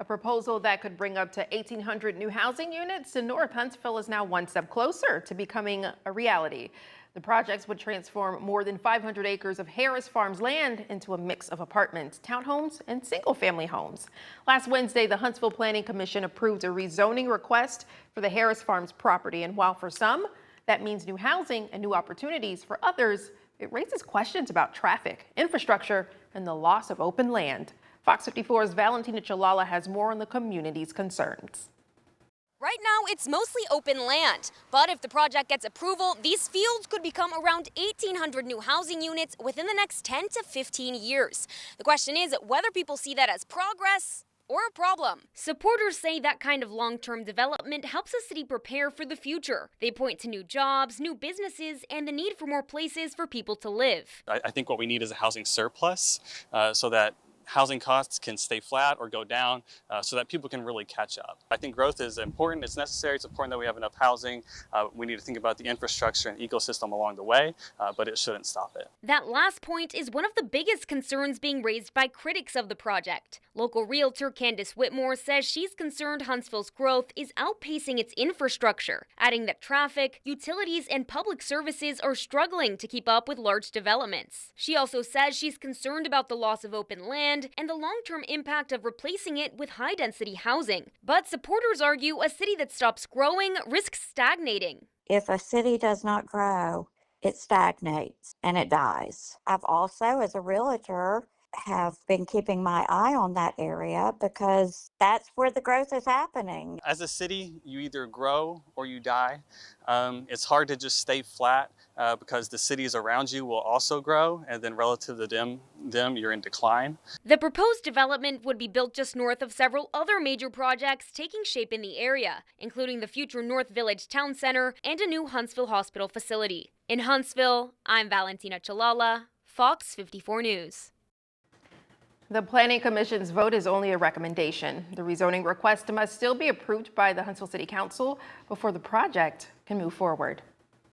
proposal that could bring up to 1,800 new housing units in North Huntsville is now one step closer to becoming a reality. The projects would transform more than 500 acres of Harris Farms land into a mix of apartments, townhomes, and single-family homes. Last Wednesday, the Huntsville Planning Commission approved a rezoning request for the Harris Farms property. And while for some, that means new housing and new opportunities, for others, it raises questions about traffic, infrastructure, and the loss of open land. Fox 54's Valentina Chalala has more on the community's concerns. Right now, it's mostly open land, but if the project gets approval, these fields could become around 1,800 new housing units within the next 10 to 15 years. The question is whether people see that as progress or a problem. Supporters say that kind of long-term development helps a city prepare for the future. They point to new jobs, new businesses, and the need for more places for people to live. I think what we need is a housing surplus so that housing costs can stay flat or go down so that people can really catch up. I think growth is important, it's necessary, it's important that we have enough housing. We need to think about the infrastructure and ecosystem along the way, but it shouldn't stop it. That last point is one of the biggest concerns being raised by critics of the project. Local realtor Candace Whitmore says she's concerned Huntsville's growth is outpacing its infrastructure, adding that traffic, utilities, and public services are struggling to keep up with large developments. She also says she's concerned about the loss of open land and the long-term impact of replacing it with high-density housing. But supporters argue a city that stops growing risks stagnating. If a city does not grow, it stagnates and it dies. I've also, as a realtor, have been keeping my eye on that area because that's where the growth is happening. As a city, you either grow or you die. It's hard to just stay flat because the cities around you will also grow, and then relative to them, you're in decline. The proposed development would be built just north of several other major projects taking shape in the area, including the future North Village Town Center and a new Huntsville Hospital facility. In Huntsville, I'm Valentina Chalala, Fox 54 News. The Planning Commission's vote is only a recommendation. The rezoning request must still be approved by the Huntsville City Council before the project can move forward.